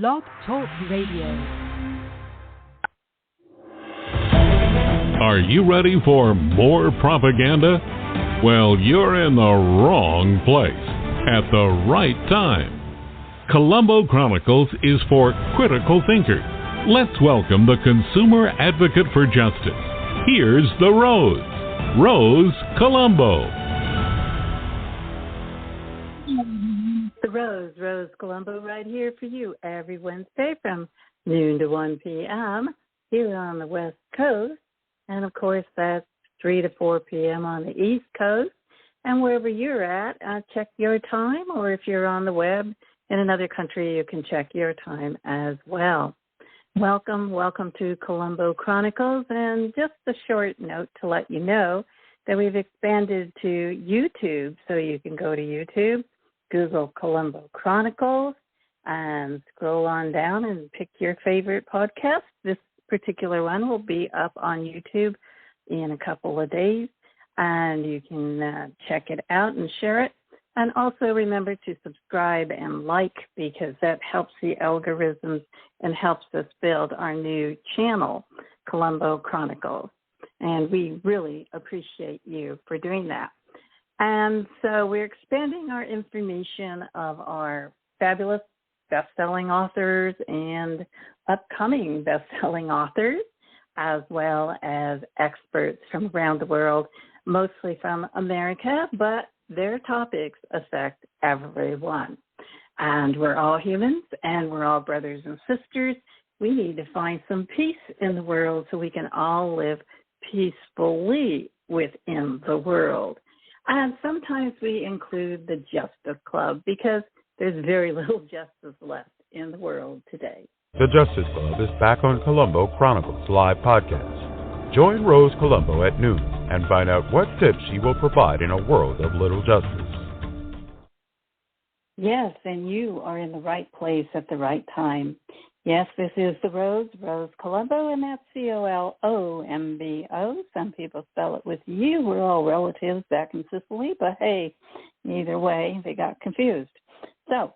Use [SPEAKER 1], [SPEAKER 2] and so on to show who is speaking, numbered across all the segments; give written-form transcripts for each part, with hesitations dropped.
[SPEAKER 1] Blog Talk Radio.
[SPEAKER 2] Are you ready for more propaganda? Well, you're in the wrong place at the right time. Colombo Chronicles is for critical thinkers. Let's welcome the consumer advocate for justice. Here's the Rose Colombo.
[SPEAKER 3] The Rose Colombo, right here for you every Wednesday from noon to 1 p.m. here on the West Coast. And, of course, that's 3 to 4 p.m. on the East Coast. And wherever you're at, check your time. Or if you're on the web in another country, you can check your time as well. Welcome to Colombo Chronicles. And just a short note to let you know that we've expanded to YouTube. So you can go to YouTube, Google Colombo Chronicles, and scroll on down and pick your favorite podcast. This particular one will be up on YouTube in a couple of days, and you can check it out and share it. And also remember to subscribe and like, because that helps the algorithms and helps us build our new channel, Colombo Chronicles. And we really appreciate you for doing that. And so we're expanding our information of our fabulous best-selling authors and upcoming best-selling authors, as well as experts from around the world, mostly from America, but their topics affect everyone. And we're all humans, and we're all brothers and sisters. We need to find some peace in the world so we can all live peacefully within the world. And sometimes we include the Justice Club because there's very little justice left in the world today.
[SPEAKER 4] The Justice Club is back on Colombo Chronicles live podcast. Join Rose Colombo at noon and find out what tips she will provide in a world of little justice.
[SPEAKER 3] Yes, and you are in the right place at the right time. Yes, this is the Rose Colombo, and that's Colombo. Some people spell it with U. We're all relatives back in Sicily, but hey, either way, they got confused. So,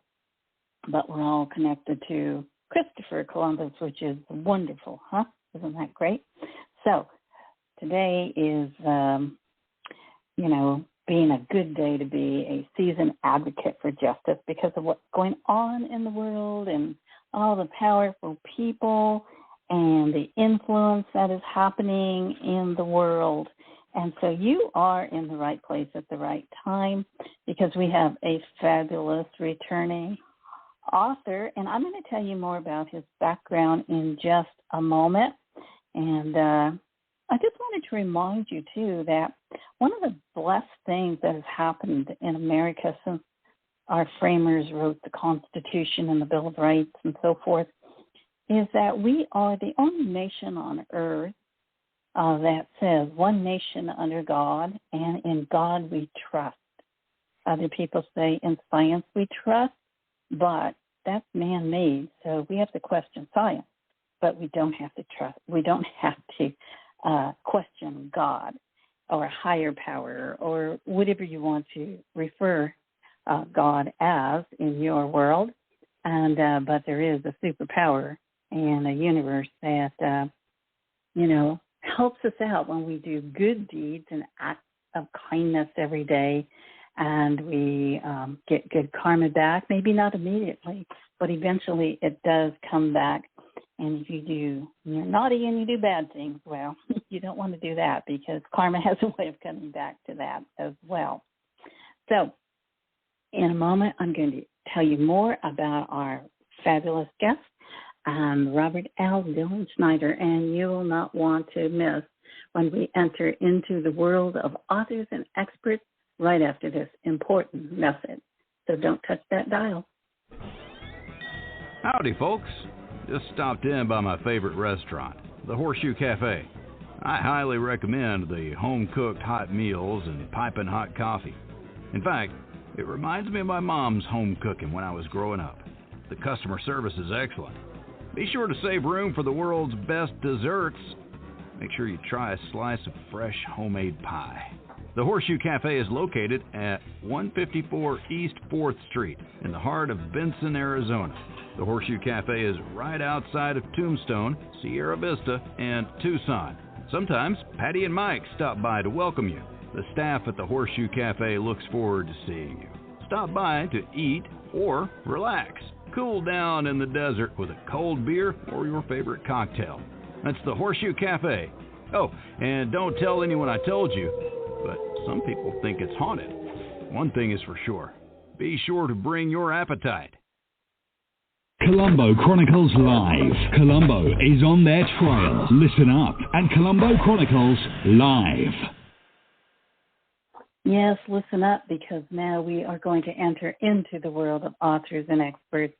[SPEAKER 3] but we're all connected to Christopher Columbus, which is wonderful, huh? Isn't that great? So, today is, being a good day to be a seasoned advocate for justice because of what's going on in the world and all the powerful people and the influence that is happening in the world. And so you are in the right place at the right time because we have a fabulous returning author. And I'm going to tell you more about his background in just a moment. And I just wanted to remind you, too, that one of the blessed things that has happened in America since our framers wrote the Constitution and the Bill of Rights and so forth is that we are the only nation on earth that says one nation under God, and in God we trust. Other people say in science we trust, but that's man-made, so we have to question science, but we don't have to trust. We don't have to question God or a higher power or whatever you want to refer God as in your world, and but there is a superpower and a universe that helps us out when we do good deeds and acts of kindness every day, and we get good karma back. Maybe not immediately, but eventually it does come back. And if you're naughty and you do bad things, well, you don't want to do that because karma has a way of coming back to that as well. So, in a moment, I'm going to tell you more about our fabulous guest, Robert L. Dilenschneider, and you will not want to miss when we enter into the world of authors and experts right after this important message. So don't touch that dial.
[SPEAKER 5] Howdy, folks. Just stopped in by my favorite restaurant, the Horseshoe Cafe. I highly recommend the home-cooked hot meals and piping hot coffee. In fact, it reminds me of my mom's home cooking when I was growing up. The customer service is excellent. Be sure to save room for the world's best desserts. Make sure you try a slice of fresh homemade pie. The Horseshoe Cafe is located at 154 East 4th Street in the heart of Benson, Arizona. The Horseshoe Cafe is right outside of Tombstone, Sierra Vista, and Tucson. Sometimes Patty and Mike stop by to welcome you. The staff at the Horseshoe Cafe looks forward to seeing you. Stop by to eat or relax. Cool down in the desert with a cold beer or your favorite cocktail. That's the Horseshoe Cafe. Oh, and don't tell anyone I told you, but some people think it's haunted. One thing is for sure. Be sure to bring your appetite.
[SPEAKER 1] Colombo Chronicles Live. Colombo is on their trail. Listen up at Colombo Chronicles Live.
[SPEAKER 3] Yes, listen up, because now we are going to enter into the world of authors and experts.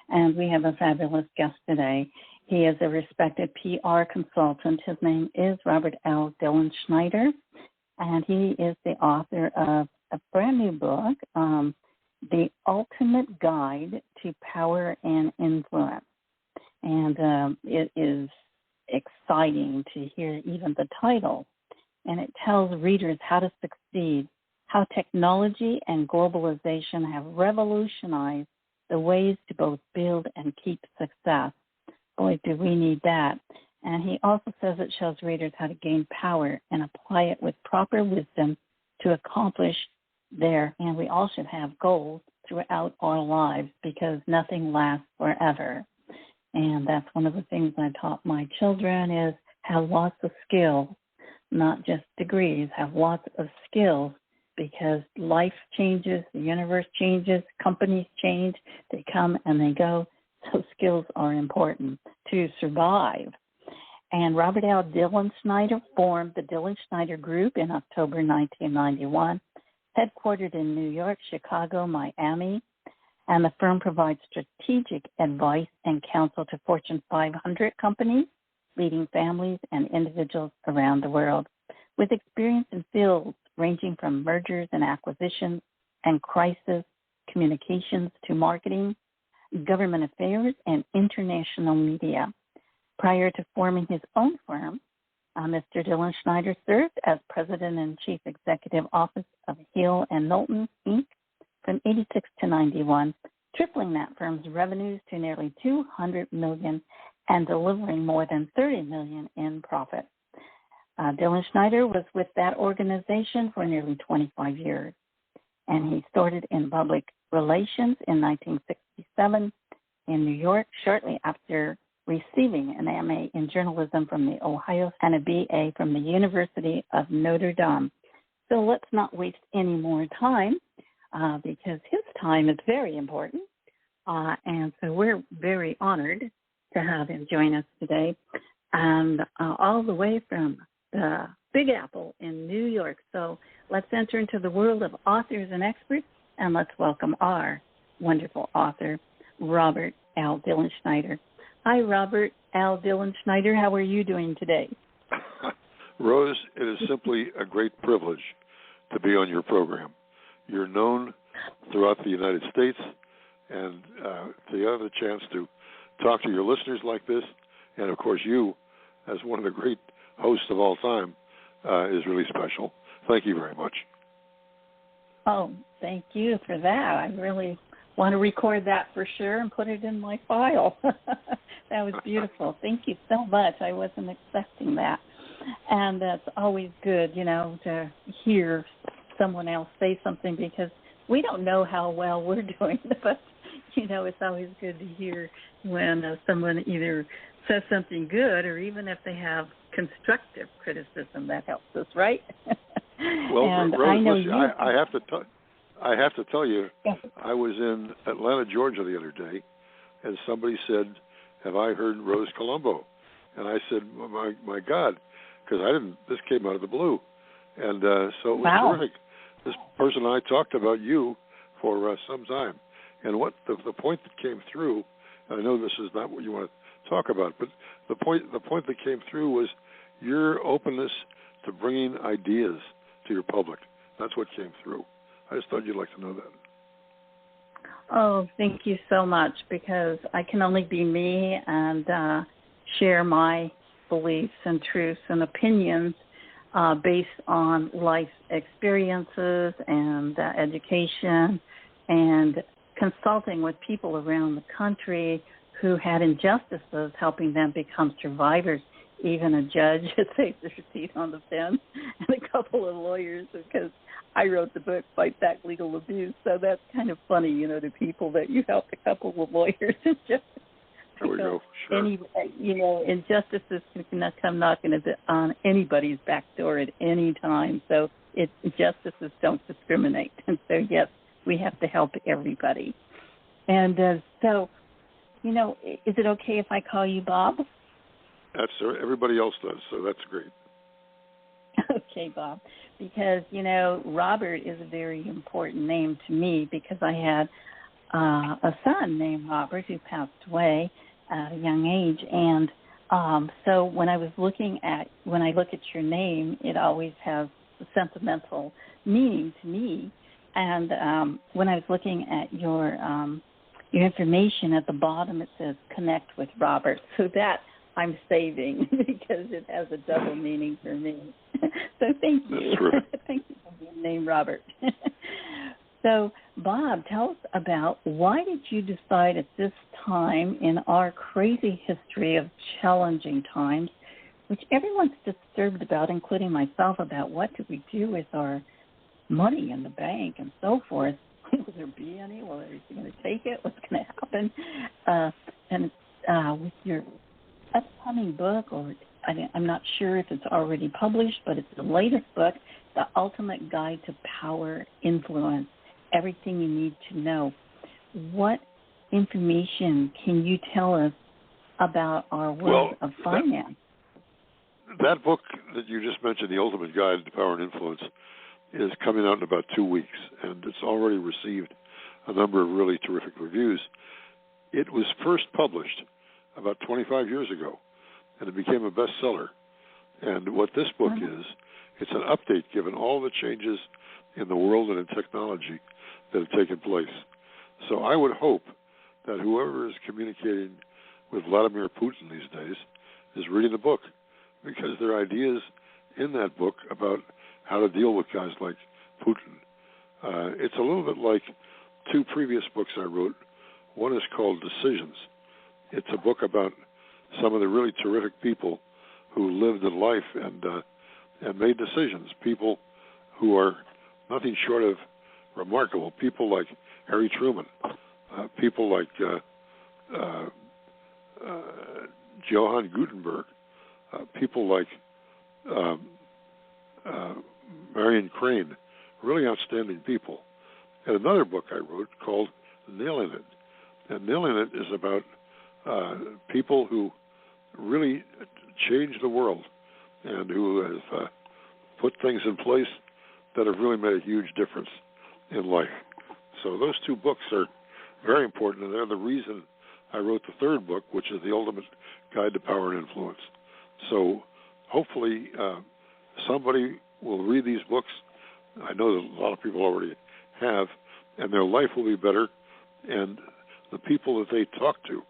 [SPEAKER 3] And we have a fabulous guest today. He is a respected PR consultant. His name is Robert L. Dilenschneider, and he is the author of a brand new book, The Ultimate Guide to Power and Influence. And it is exciting to hear even the title. And it tells readers how to succeed, how technology and globalization have revolutionized the ways to both build and keep success. Boy, do we need that. And he also says it shows readers how to gain power and apply it with proper wisdom to accomplish and we all should have goals throughout our lives, because nothing lasts forever. And that's one of the things I taught my children, is have lots of skills, not just degrees, have lots of skills, because life changes, the universe changes, companies change, they come and they go. So skills are important to survive. And Robert L. Dilenschneider formed the Dilenschneider Group in October 1991, headquartered in New York, Chicago, Miami. And the firm provides strategic advice and counsel to Fortune 500 companies, leading families and individuals around the world, with experience in fields ranging from mergers and acquisitions and crisis communications to marketing, government affairs, and international media. Prior to forming his own firm, Mr. Dilenschneider served as President and Chief Executive Officer of Hill & Knowlton, Inc. from 86 to 91, tripling that firm's revenues to nearly $200 million and delivering more than $30 million in profit. Dilenschneider was with that organization for nearly 25 years, and he started in public relations in 1967 in New York, shortly after receiving an MA in journalism from the Ohio and a BA from the University of Notre Dame. So let's not waste any more time, because his time is very important, and so we're very honored to have him join us today, and all the way from the Big Apple in New York. So let's enter into the world of authors and experts, and let's welcome our wonderful author, Robert L. Dilenschneider. Hi, Robert L. Dilenschneider. How are you doing today?
[SPEAKER 6] Rose, it is simply a great privilege to be on your program. You're known throughout the United States, and to have the chance to talk to your listeners like this, and of course you, as one of the great hosts of all time, is really special. Thank you very much.
[SPEAKER 3] Oh, thank you for that. I really want to record that for sure and put it in my file. That was beautiful. Thank you so much. I wasn't expecting that. And that's always good, to hear someone else say something, because we don't know how well we're doing, but, it's always good to hear when someone either says something good, or even if they have constructive criticism, that helps us, right?
[SPEAKER 6] Well,
[SPEAKER 3] and
[SPEAKER 6] Rose,
[SPEAKER 3] I know
[SPEAKER 6] listen, I have to tell you,
[SPEAKER 3] yes.
[SPEAKER 6] I was in Atlanta, Georgia the other day, and somebody said, "Have I heard Rose Colombo?" And I said, my God, because this came out of the blue. And so it was terrific. This person and I talked about you for some time. And what the point that came through, and I know this is not what you want to talk about, but the point that came through was your openness to bringing ideas to your public. That's what came through. I just thought you'd like to know that.
[SPEAKER 3] Oh, thank you so much, because I can only be me and share my beliefs and truths and opinions based on life experiences and education and consulting with people around the country who had injustices, helping them become survivors. Even a judge saved their seat on the fence, and a couple of lawyers, because I wrote the book, Fight Back Legal Abuse. So that's kind of funny, you know, to people that you helped a couple of lawyers. Just
[SPEAKER 6] there we go. Sure.
[SPEAKER 3] Any, you know, injustices can come knocking on anybody's back door at any time. So injustices don't discriminate. And so, yes, we have to help everybody. And so, you know, is it okay if I call you Bob?
[SPEAKER 6] That's everybody else does, so that's great.
[SPEAKER 3] Okay, Bob, because, you know, Robert is a very important name to me because I had a son named Robert who passed away at a young age. And so when I look at your name, it always has a sentimental meaning to me. And when I was looking at your information at the bottom, it says connect with Robert. So that I'm saving because it has a double meaning for me. So thank you. Thank you for being named Robert. So, Bob, tell us about why did you decide at this time in our crazy history of challenging times, which everyone's disturbed about, including myself, about what do we do with our money in the bank and so forth. Will there be any? Well, are you going to take it? What's going to happen? And with your upcoming book, or I'm not sure if it's already published, but it's the latest book, The Ultimate Guide to Power Influence, Everything You Need to Know. What information can you tell us about our world of finance?
[SPEAKER 6] That book that you just mentioned, The Ultimate Guide to Power and Influence, is coming out in about 2 weeks, and it's already received a number of really terrific reviews. It was first published about 25 years ago, and it became a bestseller. And what this book is, it's an update given all the changes in the world and in technology that have taken place. So I would hope that whoever is communicating with Vladimir Putin these days is reading the book, because there are ideas in that book about how to deal with guys like Putin. It's a little bit like 2 previous books I wrote. One is called Decisions. It's a book about some of the really terrific people who lived in life and made decisions, people who are nothing short of remarkable, people like Harry Truman, people like Johann Gutenberg, people like Marion Crane, really outstanding people. And another book I wrote called Nailing It. And Nailing It is about people who really changed the world and who have put things in place that have really made a huge difference in life. So those 2 books are very important, and they're the reason I wrote the 3rd book, which is The Ultimate Guide to Power and Influence. So hopefully somebody will read these books. I know that a lot of people already have, and their life will be better, and the people that they talk to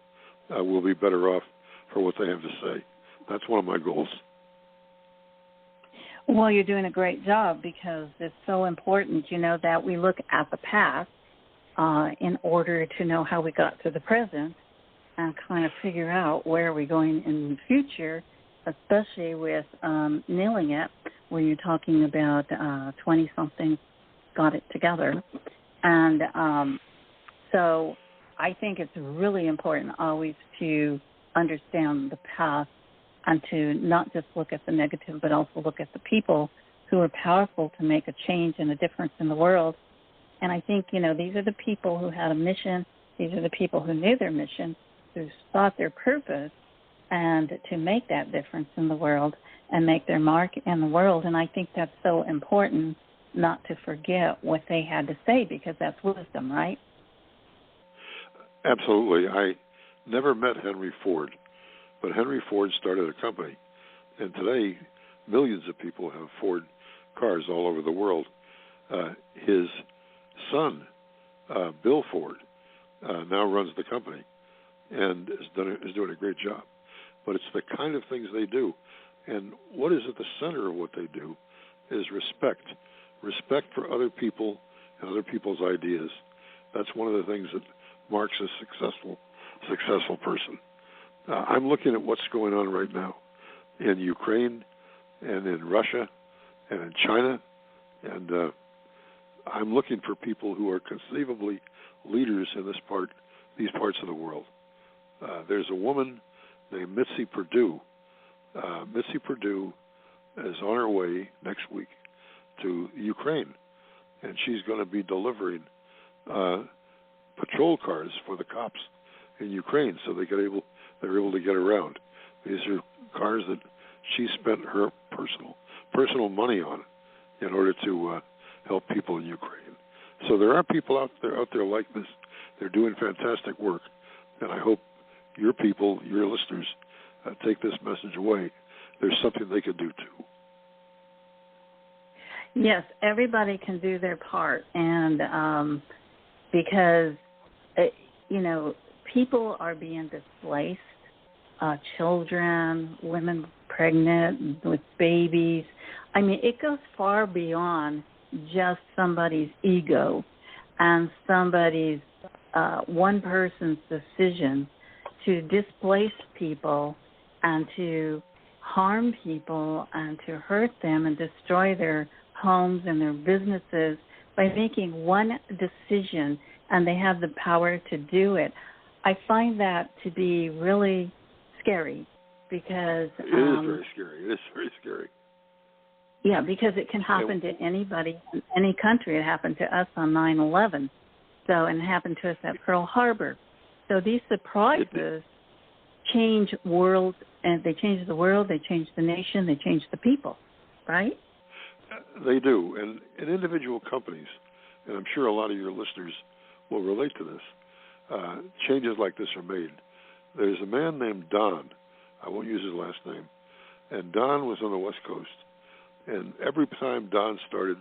[SPEAKER 6] will be better off for what they have to say. That's one of my goals.
[SPEAKER 3] Well, you're doing a great job, because it's so important, you know, that we look at the past in order to know how we got to the present and kind of figure out where we're going in the future, especially with Nailing It, where you're talking about 20-somethings got it together. And so I think it's really important always to understand the past and to not just look at the negative, but also look at the people who are powerful to make a change and a difference in the world. And I think, you know, these are the people who had a mission. These are the people who knew their mission, who sought their purpose, and to make that difference in the world and make their mark in the world. And I think that's so important, not to forget what they had to say, because that's wisdom, right?
[SPEAKER 6] Absolutely. I never met Henry Ford, but Henry Ford started a company, and today millions of people have Ford cars all over the world. His son, Bill Ford, now runs the company and is doing a great job. But it's the kind of things they do. And what is at the center of what they do is respect. Respect for other people and other people's ideas. That's one of the things that marks a successful person. I'm looking at what's going on right now in Ukraine and in Russia and in China, and I'm looking for people who are conceivably leaders in these parts of the world. There's a woman named Mitzi Perdue. Mitzi Perdue is on her way next week to Ukraine, and she's going to be delivering patrol cars for the cops in Ukraine, so they're able to get around. These are cars that she spent her personal money on in order to help people in Ukraine. So there are people out there like this. They're doing fantastic work, and I hope your people, your listeners, take this message away. There's something they could do too.
[SPEAKER 3] Yes, everybody can do their part, and because people are being displaced, children, women pregnant with babies. I mean, it goes far beyond just somebody's ego and somebody's one person's decision to displace people and to harm people and to hurt them and destroy their homes and their businesses by making one decision, and they have the power to do it. I find that to be really scary because...
[SPEAKER 6] It is very scary. It is very scary.
[SPEAKER 3] Yeah, because it can happen to anybody in any country. It happened to us on 9/11, and it happened to us at Pearl Harbor. So these surprises change worlds, and they change the world, they change the nation, they change the people, right?
[SPEAKER 6] They do. And in individual companies, and I'm sure a lot of your listeners will relate to this, changes like this are made. There's a man named Don. I won't use his last name. And Don was on the West Coast. And every time Don started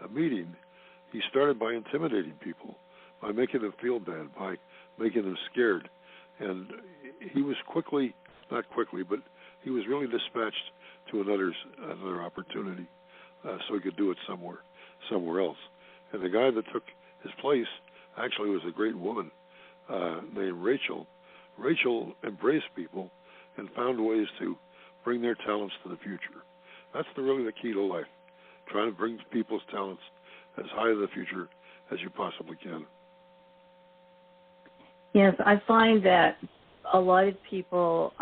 [SPEAKER 6] a meeting, he started by intimidating people, by making them feel bad, by making them scared. And he was but he was really dispatched to another opportunity so he could do it somewhere else. And the guy that took his place actually was a great woman named Rachel. Rachel embraced people and found ways to bring their talents to the future. That's really the key to life, trying to bring people's talents as high in the future as you possibly can.
[SPEAKER 3] Yes, I find that a lot of people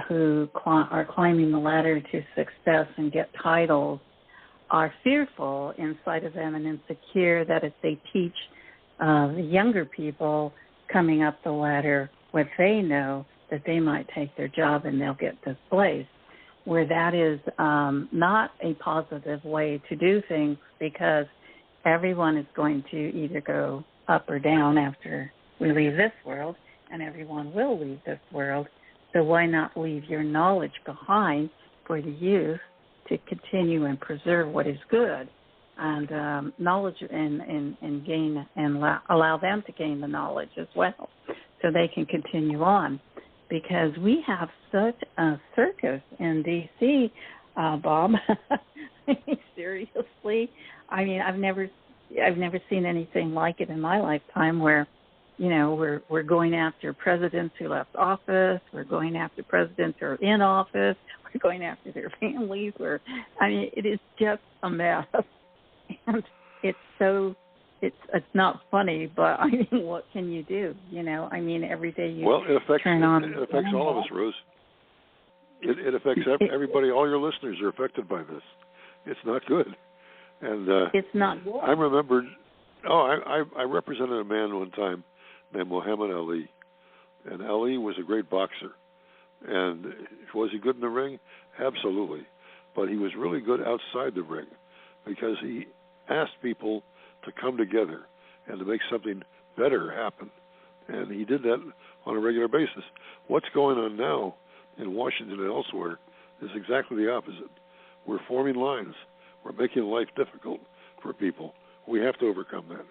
[SPEAKER 3] who are climbing the ladder to success and get titles are fearful inside of them and insecure that if they teach the younger people coming up the ladder what they know, that they might take their job and they'll get displaced, where that is not a positive way to do things, because everyone is going to either go up or down after we leave this world, and everyone will leave this world. So why not leave your knowledge behind for the youth to continue and preserve what is good, and knowledge and gain and allow them to gain the knowledge as well, so they can continue on. Because we have such a circus in D.C., Bob. Seriously, I mean, I've never seen anything like it in my lifetime. Where, we're going after presidents who left office. We're going after presidents who are in office. We're going after their families. It is just a mess, and it's not funny, but I mean, what can you do? Every day you turn on.
[SPEAKER 6] It affects all of us, Rose. It affects everybody. All your listeners are affected by this. It's not good. And
[SPEAKER 3] it's not good.
[SPEAKER 6] I remembered. I represented a man one time named Muhammad Ali, and Ali was a great boxer. And was he good in the ring? Absolutely. But he was really good outside the ring, because he asked people to come together and to make something better happen. And he did that on a regular basis. What's going on now in Washington and elsewhere is exactly the opposite. We're forming lines. We're making life difficult for people. We have to overcome that.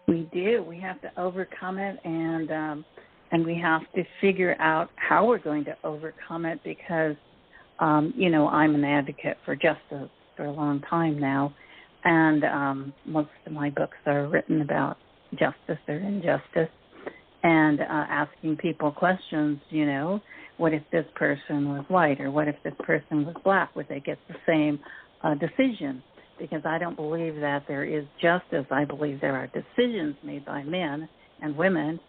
[SPEAKER 3] We do. We have to overcome it, and we have to figure out how we're going to overcome it, because, I'm an advocate for justice for a long time now. And most of my books are written about justice or injustice, and asking people questions, what if this person was white, or what if this person was black? Would they get the same decision? Because I don't believe that there is justice. I believe there are decisions made by men and women,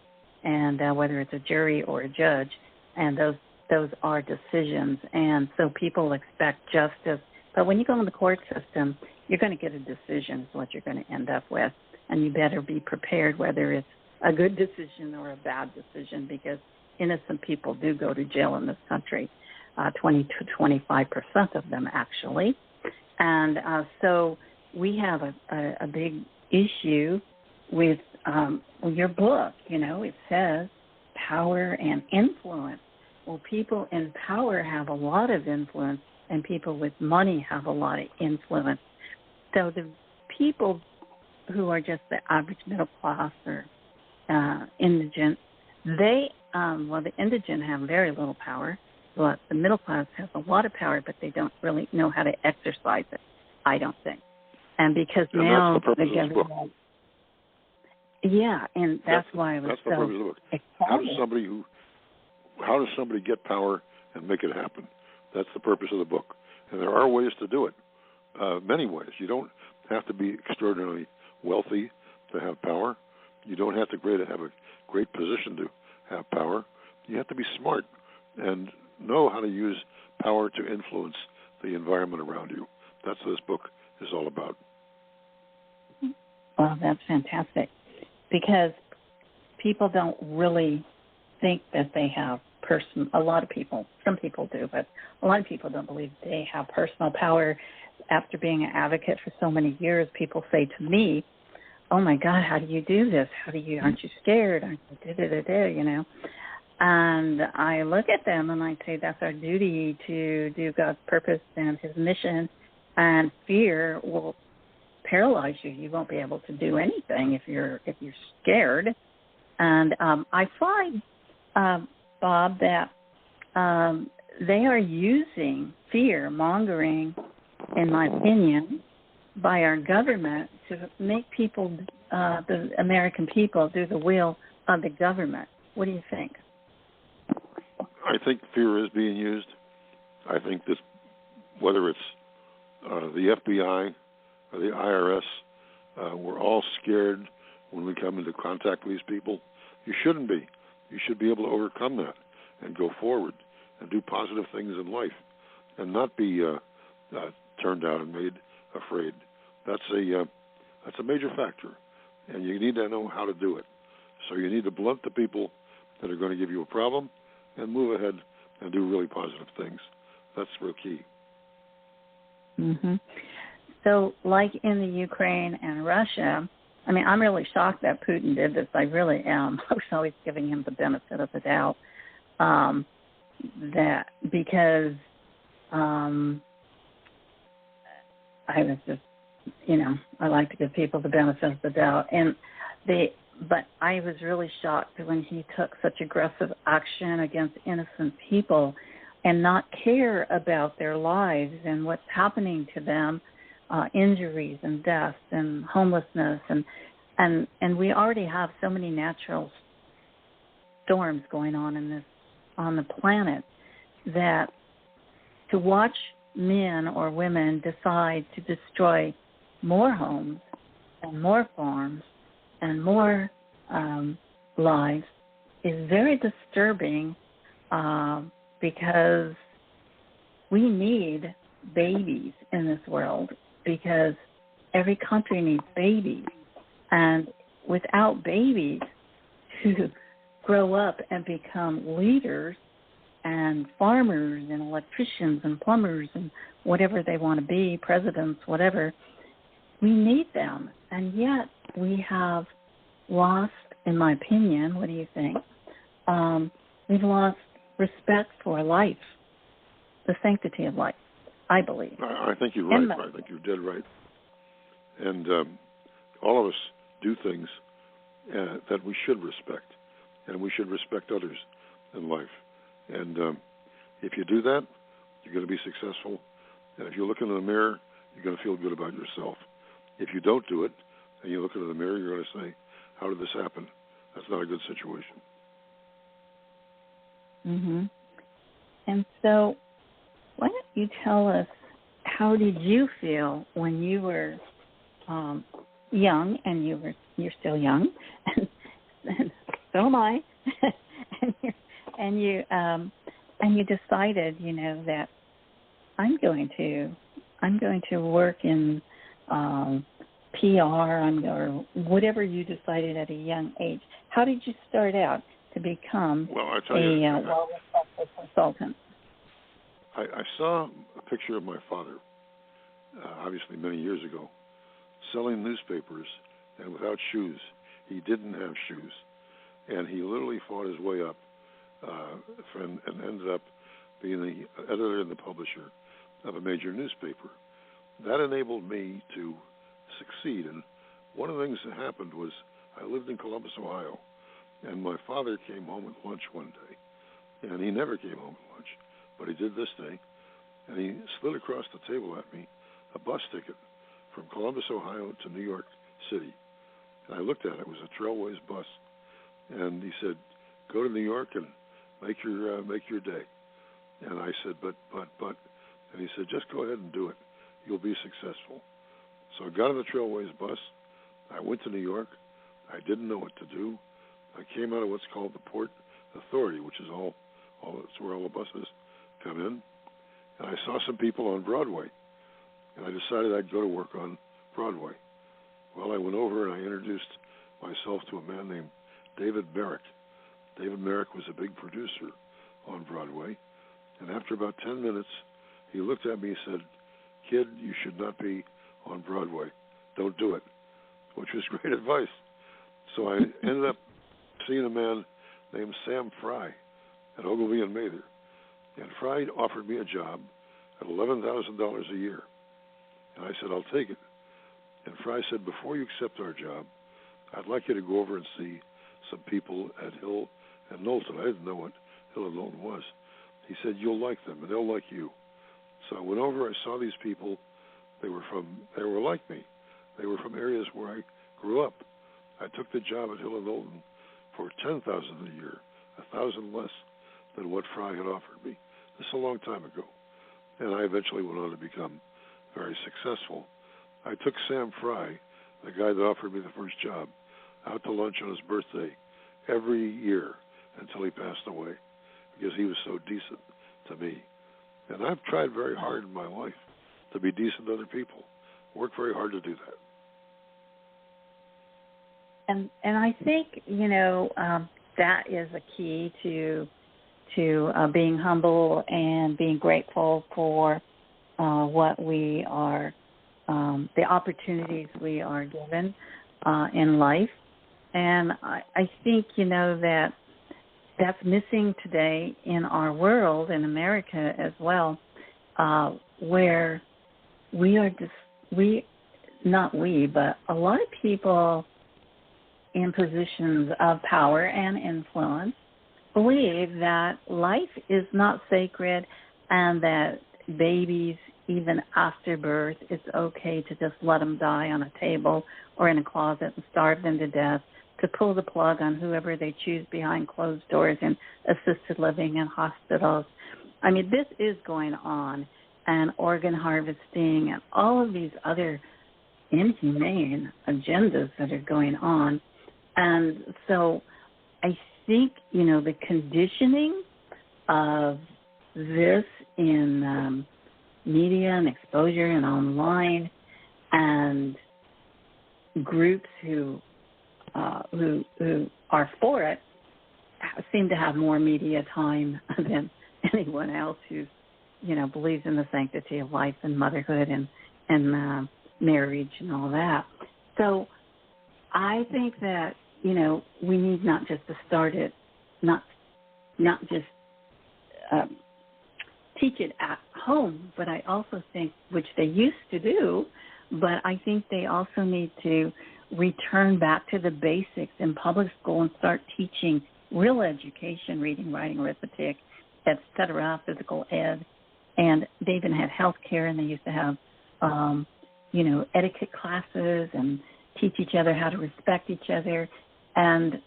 [SPEAKER 3] and whether it's a jury or a judge, and those are decisions. And so people expect justice. But when you go in the court system, you're going to get a decision is what you're going to end up with. And you better be prepared whether it's a good decision or a bad decision, because innocent people do go to jail in this country, 20 to 25% of them actually. And so we have a big issue with your book. It says power and influence. Well, people in power have a lot of influence, and people with money have a lot of influence. So the people who are just the average middle class or indigent, the indigent have very little power, but the middle class has a lot of power, but they don't really know how to exercise it, I don't think. And because now
[SPEAKER 6] that's the purpose
[SPEAKER 3] the
[SPEAKER 6] of this book.
[SPEAKER 3] Yeah, and that's why I was
[SPEAKER 6] that's the purpose of the book.
[SPEAKER 3] excited.
[SPEAKER 6] How does somebody get power and make it happen? That's the purpose of the book. And there are ways to do it, many ways. You don't have to be extraordinarily wealthy to have power. You don't have to have a great position to have power. You have to be smart and know how to use power to influence the environment around you. That's what this book is all about.
[SPEAKER 3] Well, that's fantastic, because people don't really think that they have a lot of people, some people do, but a lot of people don't believe they have personal power. After being an advocate for so many years, people say to me, oh my God, how do you do this? Aren't you scared? Aren't you And I look at them and I say, that's our duty to do God's purpose and his mission, and fear will paralyze you. You won't be able to do anything if you're scared. And I find, Bob, that they are using fear-mongering, in my opinion, by our government to make people, the American people, do the will of the government. What do you think?
[SPEAKER 6] I think fear is being used. I think that whether it's the FBI or the IRS, we're all scared when we come into contact with these people. You shouldn't be. You should be able to overcome that and go forward and do positive things in life and not be turned down and made afraid. That's a major factor, and you need to know how to do it. So you need to blunt the people that are going to give you a problem and move ahead and do really positive things. That's real key.
[SPEAKER 3] Mm-hmm. So like in the Ukraine and Russia, I mean, I'm really shocked that Putin did this. I really am. I was always giving him the benefit of the doubt. Because I was just, I like to give people the benefit of the doubt. But I was really shocked when he took such aggressive action against innocent people and not care about their lives and what's happening to them, injuries and deaths and homelessness. And we already have so many natural storms going on on the planet, that to watch men or women decide to destroy more homes and more farms and more lives is very disturbing, because we need babies in this world, because every country needs babies. And without babies to grow up and become leaders and farmers and electricians and plumbers and whatever they want to be, presidents, whatever, we need them. And yet we have lost, in my opinion, what do you think? We've lost respect for life, the sanctity of life, I believe.
[SPEAKER 6] I think you're right. I think you're dead right. And all of us do things that we should respect, and we should respect others in life. And if you do that, you're going to be successful. And if you look in the mirror, you're going to feel good about yourself. If you don't do it, and you look into the mirror, you're going to say, how did this happen? That's not a good situation.
[SPEAKER 3] Mm-hmm. And so why don't you tell us, how did you feel when you were young, and you're still young, and so am I, and you decided, that I'm going to work in PR, or whatever you decided at a young age. How did you start out to become a well-respected consultant?
[SPEAKER 6] I saw a picture of my father, obviously many years ago, selling newspapers, and without shoes. He didn't have shoes, and he literally fought his way up and ended up being the editor and the publisher of a major newspaper. That enabled me to succeed, and one of the things that happened was I lived in Columbus, Ohio, and my father came home at lunch one day, and he never came home at lunch, but he did this day, and he slid across the table at me a bus ticket from Columbus, Ohio to New York City. And I looked at it. It was a Trailways bus, and he said, "Go to New York and make your day." And I said, but, and he said, "Just go ahead and do it. You'll be successful." So I got on the Trailways bus. I went to New York. I didn't know what to do. I came out of what's called the Port Authority, which is it's where all the buses come in. And I saw some people on Broadway, and I decided I'd go to work on Broadway. Well, I went over and I introduced myself to a man named David Merrick. David Merrick was a big producer on Broadway, and after about 10 minutes, he looked at me and said, "Kid, you should not be on Broadway. Don't do it," which was great advice. So I ended up seeing a man named Sam Fry at Ogilvy and Mather, and Fry offered me a job at $11,000 a year, and I said, "I'll take it." And Fry said, "Before you accept our job, I'd like you to go over and see some people at Hill and Knowlton." I didn't know what Hill and Knowlton was. He said, "You'll like them, and they'll like you." So I went over, I saw these people. They were like me. They were from areas where I grew up. I took the job at Hill and Knowlton for $10,000 a year, $1,000 less than what Fry had offered me. This is a long time ago. And I eventually went on to become very successful. I took Sam Fry, the guy that offered me the first job, out to lunch on his birthday every year until he passed away, because he was so decent to me. And I've tried very hard in my life to be decent to other people. Work very hard to do that.
[SPEAKER 3] And I think, that is a key to being humble and being grateful for what we are, the opportunities we are given in life. And I think, that's missing today in our world, in America as well, where but a lot of people in positions of power and influence believe that life is not sacred, and that babies, even after birth, it's okay to just let them die on a table or in a closet and starve them to death, to pull the plug on whoever they choose behind closed doors in assisted living and hospitals. I mean, this is going on, and organ harvesting and all of these other inhumane agendas that are going on. And so I think, the conditioning of this in media and exposure and online, and groups who are for it seem to have more media time than anyone else who, believes in the sanctity of life and motherhood and marriage and all that. So I think that, we need not just to start it, not just teach it at home, but I also think, which they used to do, but I think they also need to return back to the basics in public school and start teaching real education, reading, writing, arithmetic, et cetera, physical ed. And they even had health care, and they used to have etiquette classes and teach each other how to respect each other. And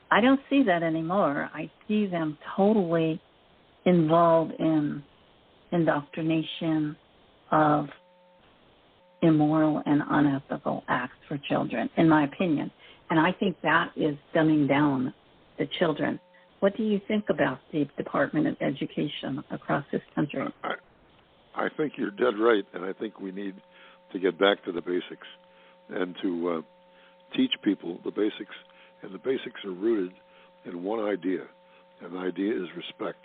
[SPEAKER 3] I don't see that anymore. I see them totally involved in indoctrination of immoral and unethical acts for children, in my opinion. And I think that is dumbing down the children. What do you think about the Department of Education across this country?
[SPEAKER 6] I think you're dead right, and I think we need to get back to the basics and to teach people the basics. And the basics are rooted in one idea, and the idea is respect.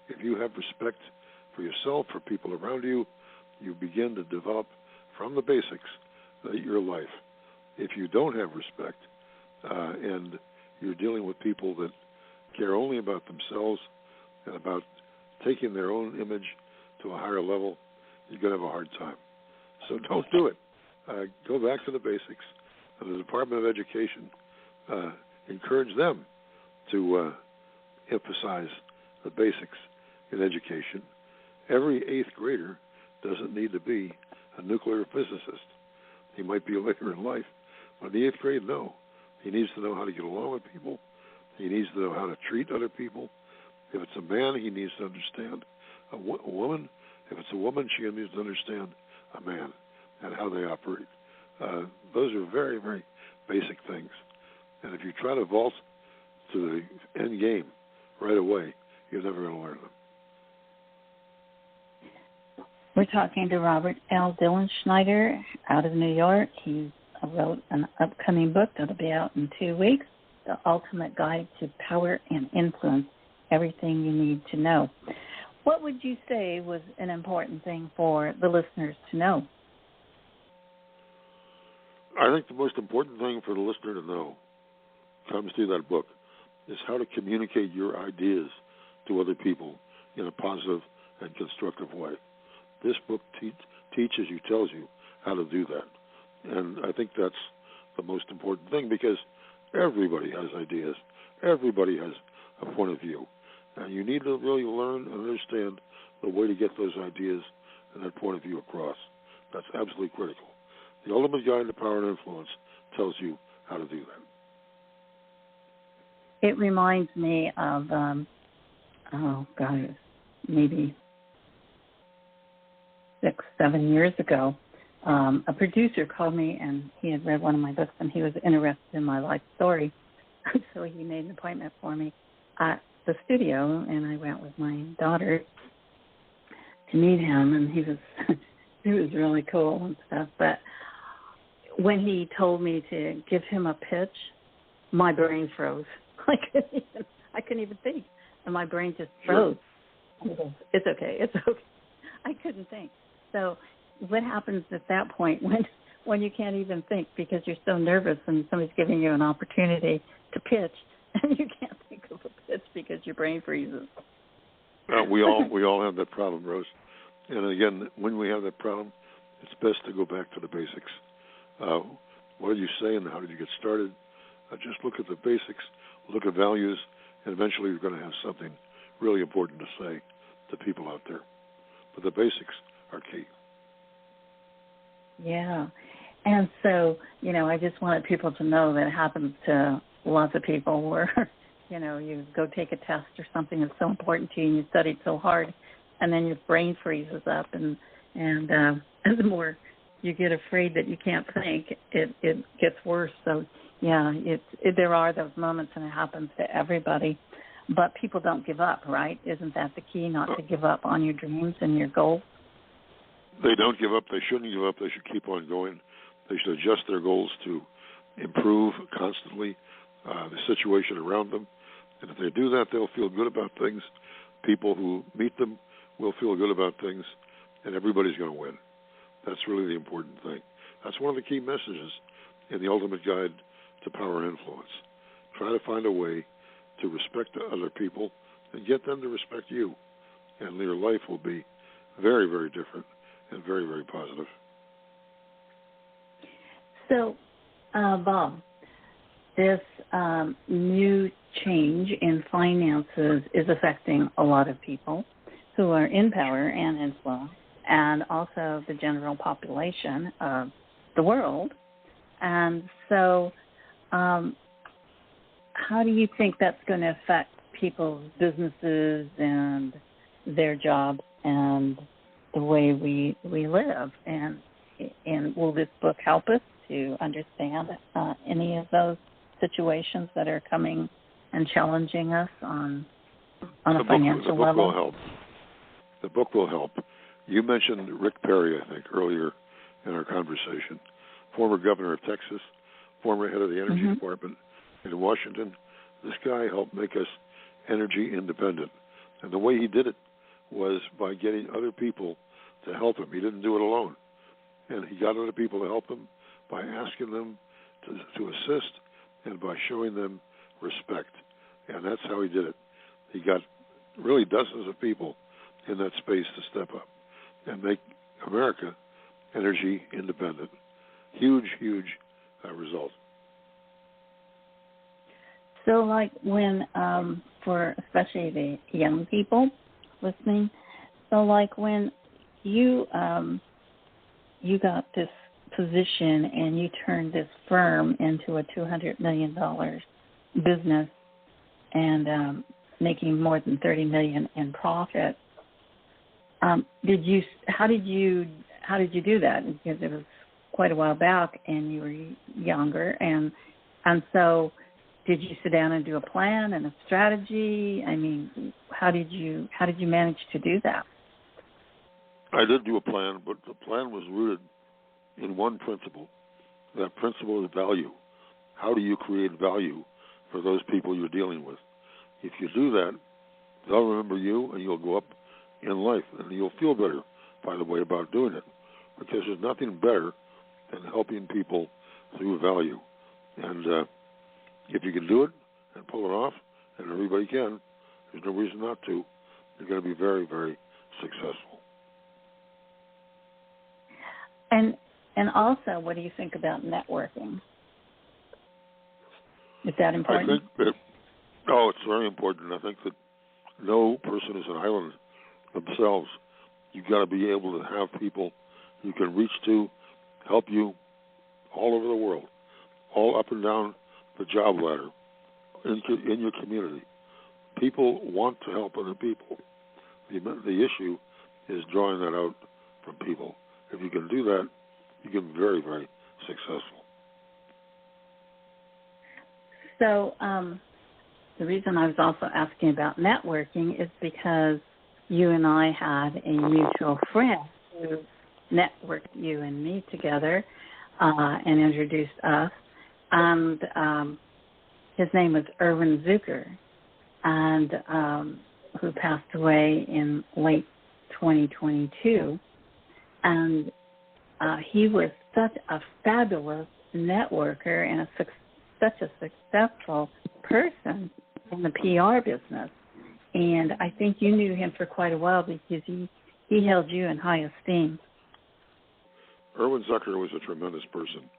[SPEAKER 6] If you have respect for yourself, for people around you, you begin to develop from the basics your life. If you don't have respect and you're dealing with people that care only about themselves and about taking their own image to a higher level, you're going to have a hard time. So don't do it. Go back to the basics. And the Department of Education, encourage them to emphasize the basics in education. Every 8th grader doesn't need to be a nuclear physicist. He might be later in life, but in the 8th grade, no. He needs to know how to get along with people. He needs to know how to treat other people. If it's a man, he needs to understand a woman. If it's a woman, she needs to understand a man and how they operate. Those are very, very basic things. And if you try to vault to the end game right away, you're never going to learn them.
[SPEAKER 3] We're talking to Robert L. Dilenschneider out of New York. He wrote an upcoming book that'll be out in 2 weeks, The Ultimate Guide to Power and Influence, Everything You Need to Know. What would you say was an important thing for the listeners to know?
[SPEAKER 6] I think the most important thing for the listener to know comes through that book is how to communicate your ideas to other people in a positive and constructive way. This book teaches you, tells you how to do that. And I think that's the most important thing because everybody has ideas. Everybody has a point of view. And you need to really learn and understand the way to get those ideas and that point of view across. That's absolutely critical. The Ultimate Guide to Power and Influence tells you how to do that.
[SPEAKER 3] It reminds me of, maybe 6-7 years ago, a producer called me and he had read one of my books and he was interested in my life story. So he made an appointment for me at the studio and I went with my daughter to meet him and he was really cool and stuff. But when he told me to give him a pitch, my brain froze. I couldn't even think. And my brain just froze. Sure. It's okay. I couldn't think. So what happens at that point when you can't even think because you're so nervous and somebody's giving you an opportunity to pitch and you can't think of a pitch because your brain freezes?
[SPEAKER 6] We all have that problem, Rose. And again, when we have that problem, it's best to go back to the basics. What did you say and how did you get started? Just look at the basics, look at values, and eventually you're going to have something really important to say to people out there. But the basics are key.
[SPEAKER 3] Yeah. And so, I just wanted people to know that it happens to lots of people where, you go take a test or something that's so important to you and you studied so hard and then your brain freezes up and the more you get afraid that you can't think, it gets worse. So, yeah, there are those moments and it happens to everybody. But people don't give up, right? Isn't that the key, not to give up on your dreams and your goals?
[SPEAKER 6] They don't give up. They shouldn't give up. They should keep on going. They should adjust their goals to improve constantly the situation around them. And if they do that, they'll feel good about things. People who meet them will feel good about things, and everybody's going to win. That's really the important thing. That's one of the key messages in the Ultimate Guide to Power and Influence. Try to find a way to respect other people and get them to respect you. And your life will be very, very different and very, very positive.
[SPEAKER 3] So, Bob, this new change in finances is affecting a lot of people who are in power and influence. and also the general population of the world. And so how do you think that's going to affect people's businesses and their jobs and the way we live? And will this book help us to understand any of those situations that are coming and challenging us on a financial level?
[SPEAKER 6] The book will help. The book will help. You mentioned Rick Perry, I think, earlier in our conversation, former governor of Texas, former head of the Energy Department in Washington. This guy helped make us energy independent. And the way he did it was by getting other people to help him. He didn't do it alone. And he got other people to help him by asking them to assist and by showing them respect. And that's how he did it. He got really dozens of people in that space to step up and make America energy independent. Huge, huge result.
[SPEAKER 3] So, like when, for especially the young people listening, so like when you got this position and you turned this firm into a $200 million business and making more than $30 million in profit, how did you do that? Because it was quite a while back and you were younger, and so did you sit down and do a plan and a strategy? I mean, how did you manage to do that?
[SPEAKER 6] I did do a plan, but the plan was rooted in one principle. That principle is value. How do you create value for those people you're dealing with? If you do that, they'll remember you and you'll go up in life, and you'll feel better, by the way, about doing it, because there's nothing better than helping people through value. And if you can do it and pull it off, and everybody can, there's no reason not to, you're going to be very, very successful.
[SPEAKER 3] And also, what do you think about networking? Is that important?
[SPEAKER 6] I think that, it's very important. I think that no person is an island themselves. You've got to be able to have people you can reach to, help you all over the world, all up and down the job ladder, in your community. People want to help other people. The issue is drawing that out from people. If you can do that, you can be very, very successful.
[SPEAKER 3] So the reason I was also asking about networking is because you and I had a mutual friend who networked you and me together and introduced us. And his name was Erwin Zucker, and who passed away in late 2022. And he was such a fabulous networker and such a successful person in the PR business. And I think you knew him for quite a while because he held you in high esteem.
[SPEAKER 6] Erwin Zucker was a tremendous person.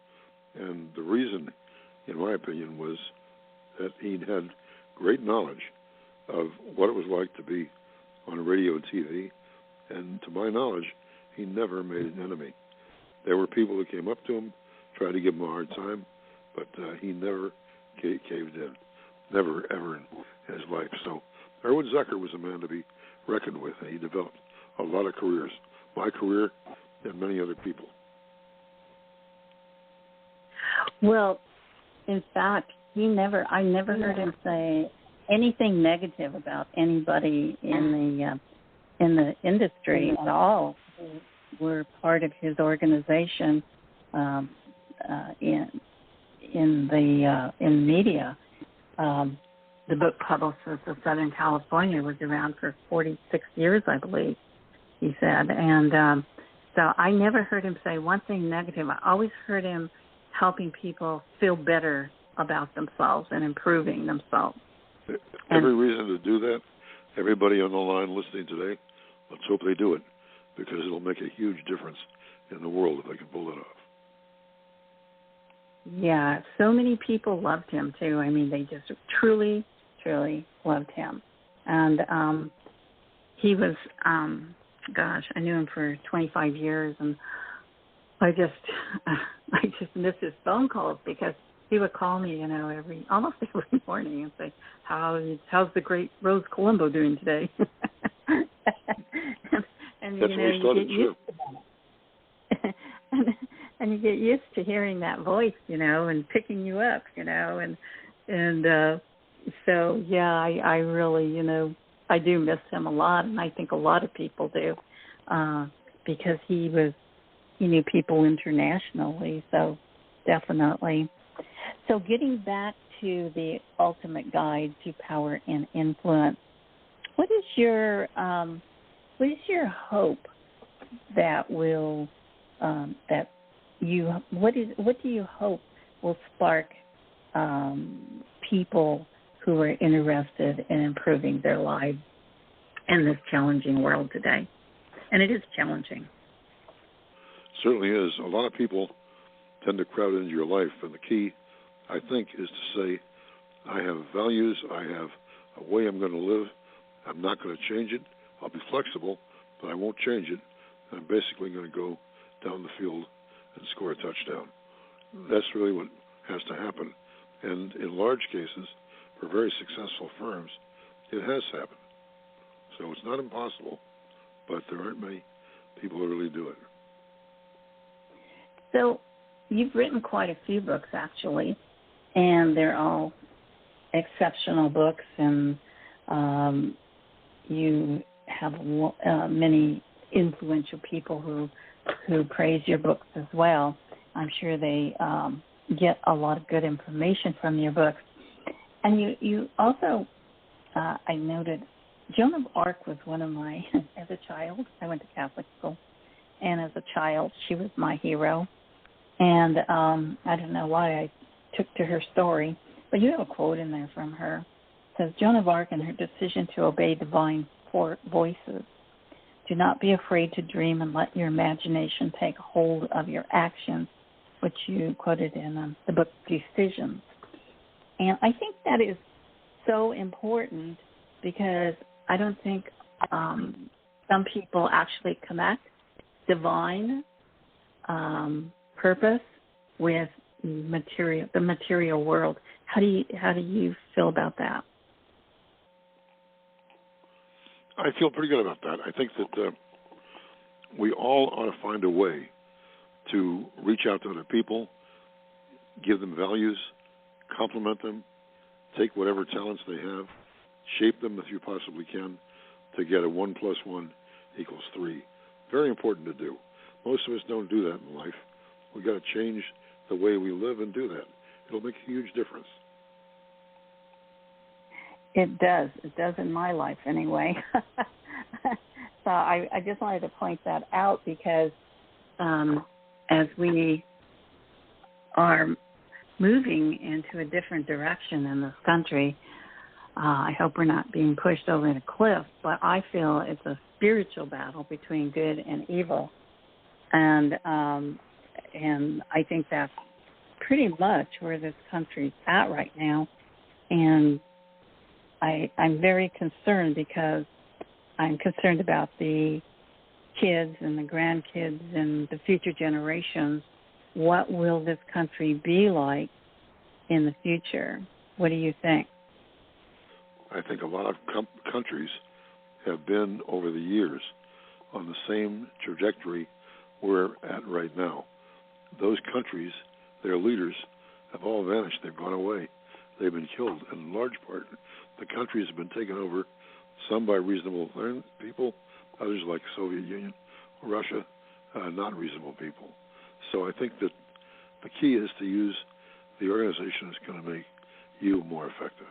[SPEAKER 6] And the reason, in my opinion, was that he had great knowledge of what it was like to be on radio and TV. And to my knowledge, he never made an enemy. There were people that came up to him, tried to give him a hard time, but he never caved in. Never, ever in his life. So Erwin Zucker was a man to be reckoned with, and he developed a lot of careers. My career and many other people.
[SPEAKER 3] Well, in fact, I never heard him say anything negative about anybody in the industry at all who were part of his organization in media. The book Publicists of Southern California was around for 46 years, I believe, he said. And so I never heard him say one thing negative. I always heard him helping people feel better about themselves and improving themselves.
[SPEAKER 6] Every reason to do that. Everybody on the line listening today, let's hope they do it, because it'll make a huge difference in the world if they can pull it off.
[SPEAKER 3] Yeah, so many people loved him, too. I mean, they just truly, truly loved him. And he was gosh, I knew him for 25 years, and I just miss his phone calls because he would call me, almost every morning and say, "How's the great Rose Colombo doing today?" and
[SPEAKER 6] That's what he started
[SPEAKER 3] to that. and you get used to hearing that voice, and picking you up, and so yeah, I really, I do miss him a lot, and I think a lot of people do, because he knew people internationally, so definitely. So getting back to the ultimate guide to power and influence, what is your hope that will what do you hope will spark people who are interested in improving their lives in this challenging world today? And it is challenging.
[SPEAKER 6] Certainly is. A lot of people tend to crowd into your life, and the key, I think, is to say, I have values, I have a way I'm going to live, I'm not going to change it, I'll be flexible, but I won't change it, and I'm basically going to go down the field and score a touchdown. That's really what has to happen. And in large cases, for very successful firms, it has happened. So it's not impossible, but there aren't many people who really do it.
[SPEAKER 3] So you've written quite a few books, actually, and they're all exceptional books, and you have many influential people who praise your books as well. I'm sure they get a lot of good information from your books. And you also, I noted, Joan of Arc was one of my, as a child, I went to Catholic school, and as a child, she was my hero. And I don't know why I took to her story, but you have a quote in there from her. It says, Joan of Arc and her decision to obey divine voices. Do not be afraid to dream and let your imagination take hold of your actions, which you quoted in the book Decisions. And I think that is so important because I don't think some people actually connect divine purpose with the material world. How do you feel about that?
[SPEAKER 6] I feel pretty good about that. I think that we all ought to find a way to reach out to other people, give them values, compliment them, take whatever talents they have, shape them if you possibly can to get a 1 + 1 = 3. Very important to do. Most of us don't do that in life. We've got to change the way we live and do that. It'll make a huge difference.
[SPEAKER 3] It does. It does in my life anyway. So I just wanted to point that out because as we are moving into a different direction in this country, I hope we're not being pushed over the cliff, but I feel it's a spiritual battle between good and evil. And I think that's pretty much where this country's at right now. And I'm very concerned because I'm concerned about the kids and the grandkids and the future generations. What will this country be like in the future? What do you think?
[SPEAKER 6] I think a lot of countries have been, over the years, on the same trajectory we're at right now. Those countries, their leaders, have all vanished. They've gone away. They've been killed. And in large part, the countries have been taken over, some by reasonable people, others like Soviet Union, Russia, not reasonable people. So I think that the key is to use the organization that's going to make you more effective.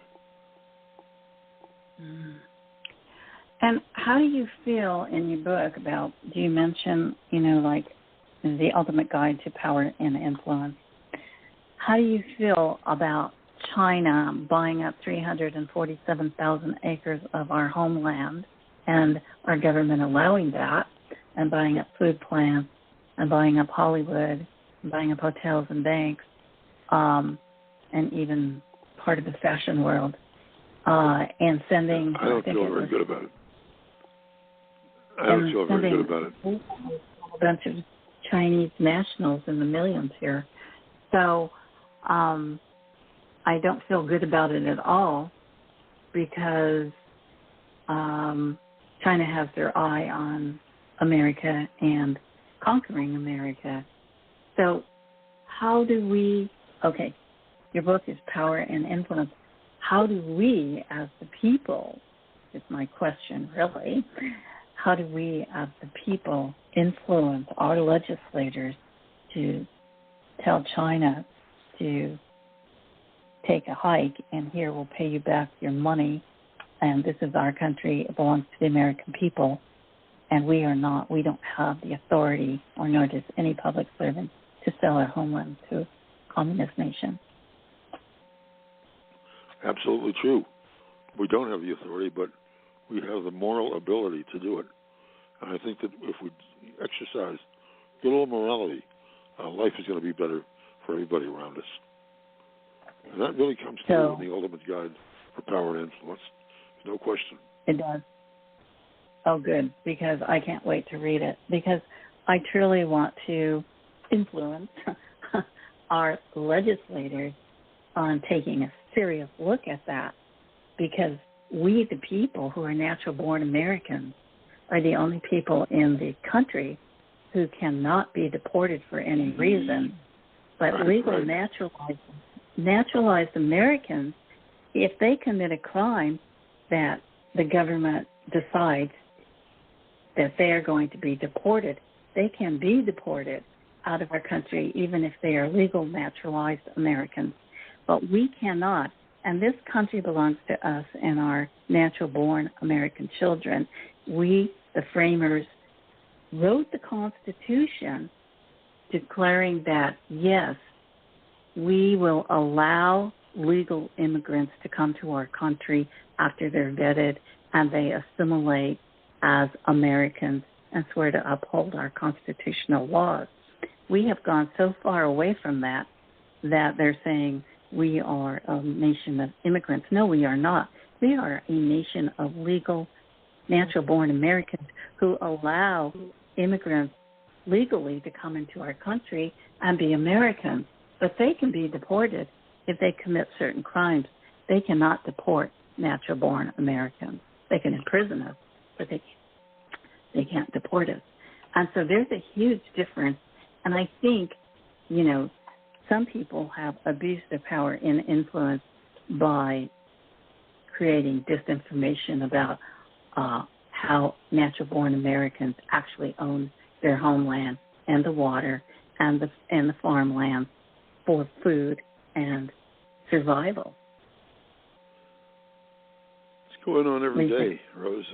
[SPEAKER 3] Mm. And how do you feel in your book about, do you mention, like the ultimate guide to power and influence? How do you feel about China buying up 347,000 acres of our homeland and our government allowing that and buying up food plants and buying up Hollywood and buying up hotels and banks and even part of the fashion world and sending...
[SPEAKER 6] I don't feel very good about it. I don't feel very good about it.
[SPEAKER 3] A bunch of Chinese nationals in the millions here. So I don't feel good about it at all because China has their eye on America and conquering America. So how do we, okay, your book is Power and Influence. How do we as the people, is my question really, how do we as the people influence our legislators to tell China to take a hike and here we'll pay you back your money and this is our country, it belongs to the American people and we don't have the authority or nor does any public servant to sell our homeland to a communist nation?
[SPEAKER 6] Absolutely true. We don't have the authority, but we have the moral ability to do it. And I think that if we exercise a little morality, life is going to be better for everybody around us. And that really comes through in the ultimate guide for power and influence. No question.
[SPEAKER 3] It does. Oh, good, because I can't wait to read it, because I truly want to influence our legislators on taking a serious look at that, because we, the people who are natural-born Americans, are the only people in the country who cannot be deported for any reason, but legal naturalized Americans, if they commit a crime that the government decides that they are going to be deported, they can be deported out of our country even if they are legal naturalized Americans. But we cannot, and this country belongs to us and our natural-born American children. We, the framers, wrote the Constitution declaring that, yes, we will allow legal immigrants to come to our country after they're vetted and they assimilate as Americans and swear to uphold our constitutional laws. We have gone so far away from that they're saying we are a nation of immigrants. No, we are not. We are a nation of legal, natural-born Americans who allow immigrants legally to come into our country and be Americans. But they can be deported if they commit certain crimes. They cannot deport natural-born Americans. They can imprison us, but they can't deport us. And so there's a huge difference. And I think, some people have abused their power and influence by creating disinformation about how natural-born Americans actually own their homeland and the water and the farmland for food and survival.
[SPEAKER 6] It's going on every day, Rose,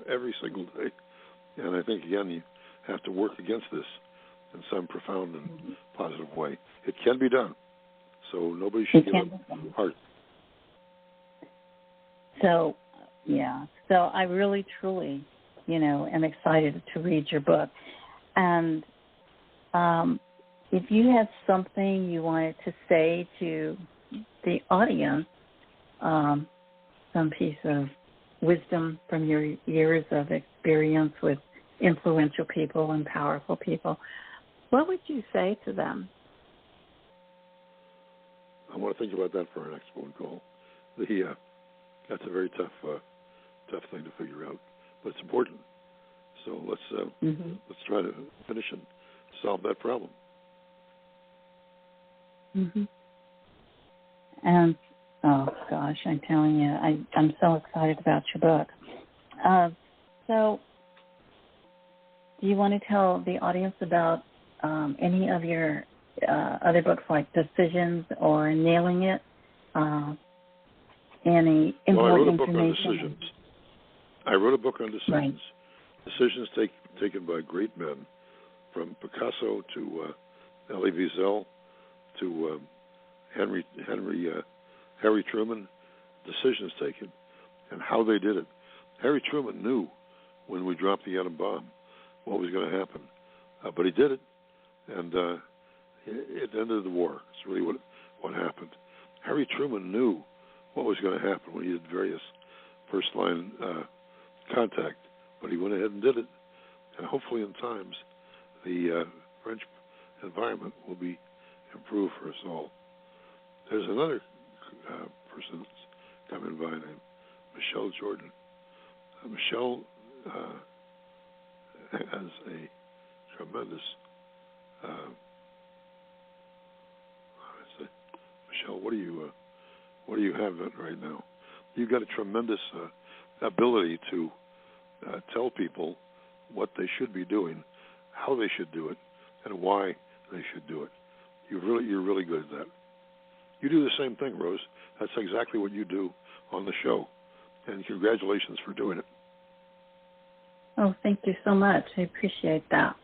[SPEAKER 6] every single day. And I think, again, you have to work against this in some profound and positive way. It can be done. So nobody should give up heart.
[SPEAKER 3] So, yeah. So I really, truly, am excited to read your book. And if you had something you wanted to say to the audience, some piece of wisdom from your years of experience with influential people and powerful people, what would you say to them?
[SPEAKER 6] I want to think about that for our next phone call. That's a very tough thing to figure out, but it's important. So let's try to finish and solve that problem.
[SPEAKER 3] Mm-hmm. And oh gosh, I'm telling you, I'm so excited about your book. So, do you want to tell the audience about any of your other books, like Decisions or Nailing It? Any important information?
[SPEAKER 6] I wrote a book on decisions.
[SPEAKER 3] Right.
[SPEAKER 6] Decisions taken by great men, from Picasso to Elie Wiesel to Harry Truman. Decisions taken and how they did it. Harry Truman knew when we dropped the atom bomb what was going to happen, but he did it, and it ended the war. It's really what happened. Harry Truman knew what was going to happen when he did various first-line contact, but he went ahead and did it, and hopefully in times the French environment will be improved for us all. There's another person that's coming by named Michelle Jordan. Michelle has a tremendous Michelle, what do you have right now? You've got a tremendous ability to tell people what they should be doing, how they should do it, and why they should do it. You're really good at that. You do the same thing, Rose. That's exactly what you do on the show, and congratulations for doing it.
[SPEAKER 3] Oh, thank you so much. I appreciate that.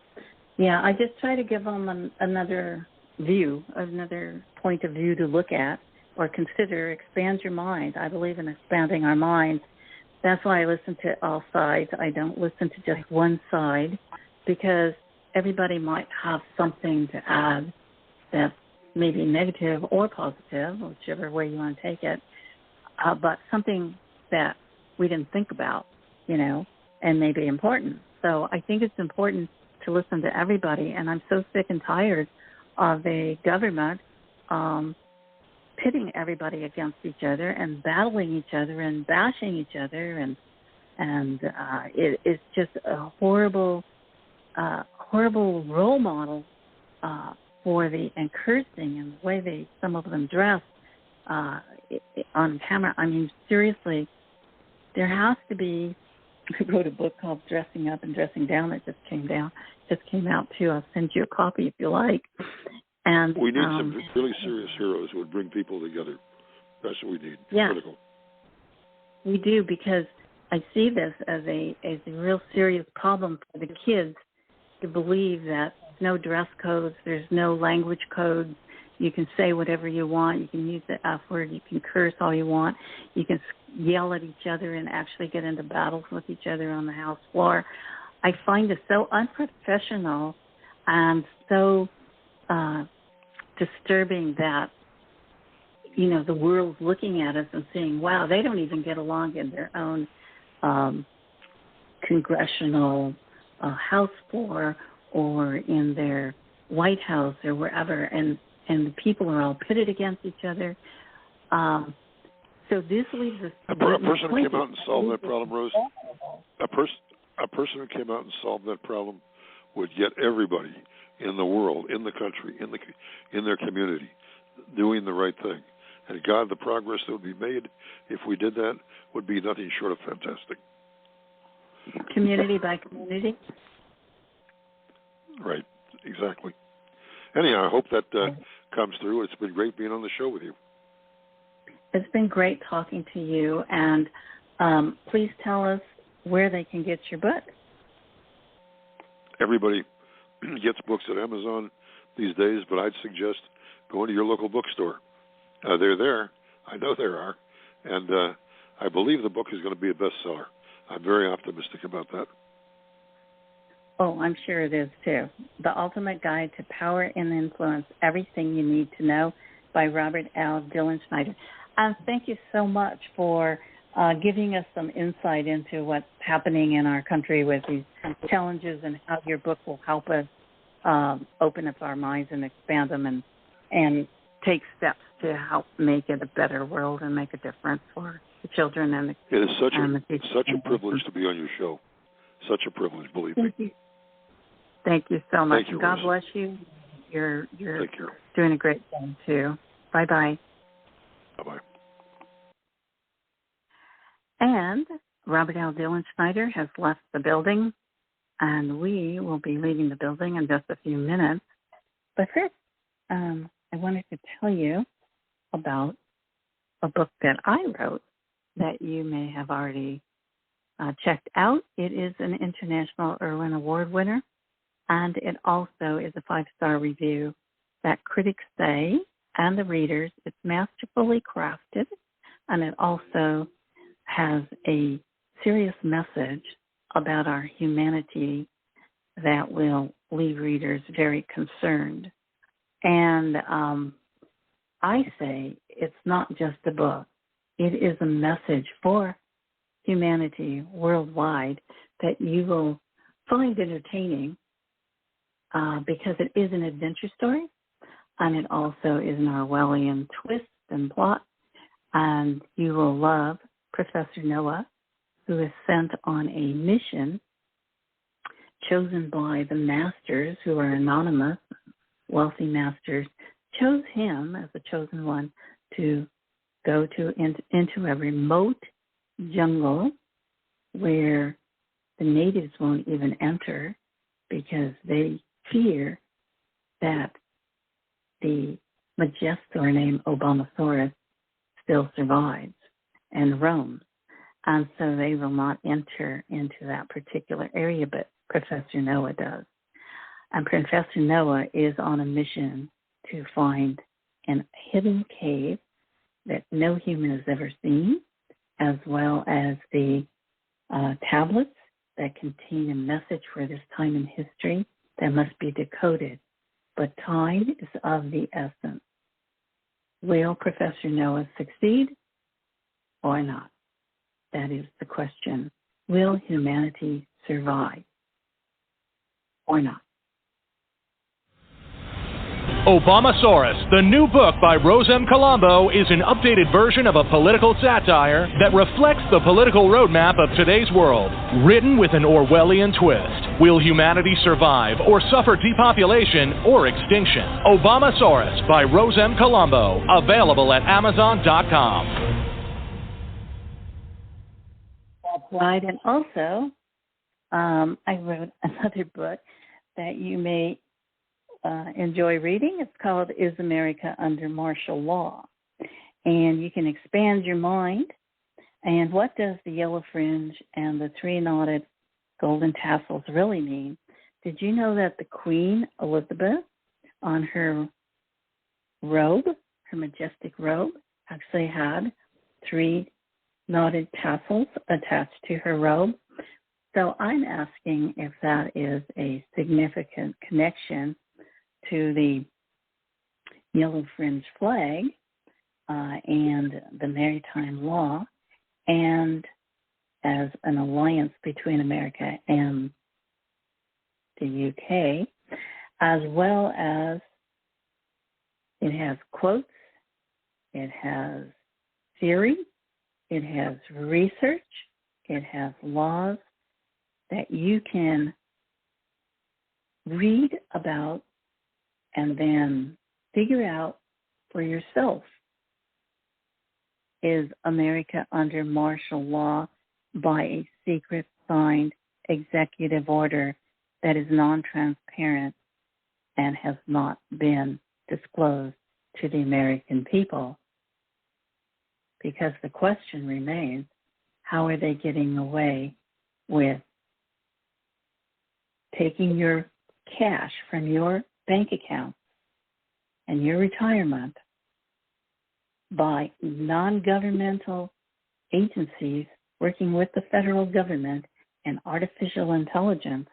[SPEAKER 3] Yeah, I just try to give them another view, another point of view to look at or consider. Expand your mind. I believe in expanding our minds. That's why I listen to all sides. I don't listen to just one side, because everybody might have something to add that's maybe negative or positive, whichever way you want to take it, but something that we didn't think about, and may be important. So I think it's important to listen to everybody, and I'm so sick and tired of a government pitting everybody against each other and battling each other and bashing each other, and it's just a horrible role model for and cursing and the way some of them dress on camera. I mean, seriously, there has to be. I wrote a book called Dressing Up and Dressing Down that just came out too. I'll send you a copy if you like. And
[SPEAKER 6] we need some really serious heroes who would bring people together. That's what we need.
[SPEAKER 3] Yeah,
[SPEAKER 6] critical.
[SPEAKER 3] We do, because I see this as a real serious problem for the kids to believe that there's no dress codes, there's no language codes. You can say whatever you want. You can use the F word. You can curse all you want. You can yell at each other and actually get into battles with each other on the house floor. I find it so unprofessional and so disturbing that, the world's looking at us and saying, wow, they don't even get along in their own congressional house floor or in their White House or wherever, and the people are all pitted against each other. So this leaves us.
[SPEAKER 6] A person who came out and solved that problem, Rose. A person who came out and solved that problem would get everybody in the world, in the country, in their community, doing the right thing. And God, the progress that would be made if we did that would be nothing short of fantastic.
[SPEAKER 3] Community by community.
[SPEAKER 6] Right. Exactly. Anyhow, I hope that comes through. It's been great being on the show with you.
[SPEAKER 3] It's been great talking to you, and please tell us where they can get your book.
[SPEAKER 6] Everybody gets books at Amazon these days, but I'd suggest going to your local bookstore. They're there. I know there are. And I believe the book is going to be a bestseller. I'm very optimistic about that.
[SPEAKER 3] Oh, I'm sure it is, too. The Ultimate Guide to Power and Influence, Everything You Need to Know by Robert L. Dilenschneider. Thank you so much for giving us some insight into what's happening in our country with these challenges, and how your book will help us open up our minds and expand them and take steps to help make it a better world and make a difference for the children and the
[SPEAKER 6] It is such a privilege to be on your show. Such a privilege, believe me.
[SPEAKER 3] Thank you so much.
[SPEAKER 6] Thank you,
[SPEAKER 3] God
[SPEAKER 6] Rose.
[SPEAKER 3] bless you. You're
[SPEAKER 6] Take care.
[SPEAKER 3] doing a great thing, too. Bye-bye.
[SPEAKER 6] Bye-bye.
[SPEAKER 3] And Robert L. Dilenschneider has left the building, and we will be leaving the building in just a few minutes. But first, I wanted to tell you about a book that I wrote that you may have already checked out. It is an International Irwin Award winner, and it also is a 5-star review that critics say, and the readers, it's masterfully crafted, and it also has a serious message about our humanity that will leave readers very concerned. And I say it's not just a book. It is a message for humanity worldwide that you will find entertaining because it is an adventure story, and it also is an Orwellian twist and plot. And you will love Professor Noah, who is sent on a mission chosen by the masters, who are anonymous, wealthy masters, chose him as the chosen one to go into a remote jungle where the natives won't even enter because they fear that the Majestor named Obamasaurus still survives and roams. And so they will not enter into that particular area, but Professor Noah does. And Professor Noah is on a mission to find a hidden cave that no human has ever seen, as well as the tablets that contain a message for this time in history that must be decoded. But time is of the essence. Will Professor Noah succeed or not? That is the question. Will humanity survive or not?
[SPEAKER 7] Obamasaurus, the new book by Rose M. Colombo, is an updated version of a political satire that reflects the political roadmap of today's world, written with an Orwellian twist. Will humanity survive or suffer depopulation or extinction? Obamasaurus by Rose M. Colombo, available at Amazon.com.
[SPEAKER 3] That's right. And also, I wrote another book that you may enjoy reading. It's called Is America Under Martial Law? And you can expand your mind. And what does the yellow fringe and the three knotted golden tassels really mean? Did you know that the Queen Elizabeth, on her robe, her majestic robe, actually had three knotted tassels attached to her robe? So I'm asking if that is a significant connection to the yellow fringe flag and the maritime law, and as an alliance between America and the UK, as well as it has quotes, it has theory, it has research, it has laws that you can read about and then figure out for yourself. Is America under martial law by a secret signed executive order that is non-transparent and has not been disclosed to the American people? Because the question remains, how are they getting away with taking your cash from your bank account and your retirement by non-governmental agencies working with the federal government and artificial intelligence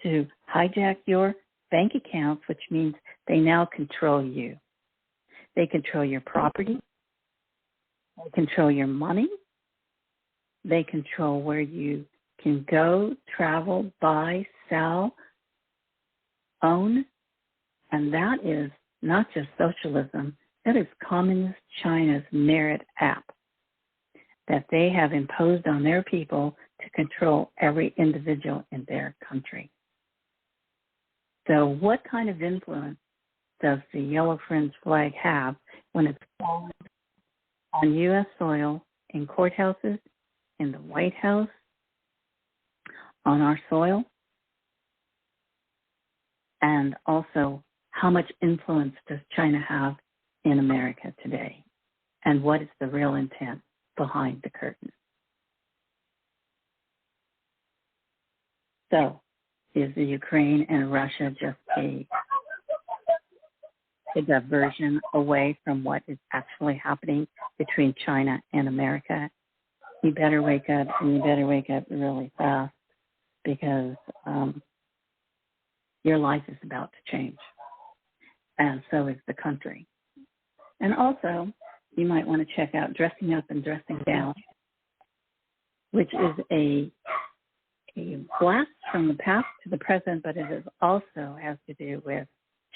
[SPEAKER 3] to hijack your bank accounts, which means they now control you. They control your property. They control your money. They control where you can go, travel, buy, sell, own. And that is not just socialism, that is Communist China's merit app that they have imposed on their people to control every individual in their country. So what kind of influence does the yellow fringe flag have when it's flown on U.S. soil, in courthouses, in the White House, on our soil? And also, how much influence does China have in America today? And what is the real intent behind the curtain? So, is the Ukraine and Russia just a diversion away from what is actually happening between China and America? You better wake up, and you better wake up really fast, because your life is about to change, and so is the country. And also, you might want to check out Dressing Up and Dressing Down, which is a a blast from the past to the present, but it is also has to do with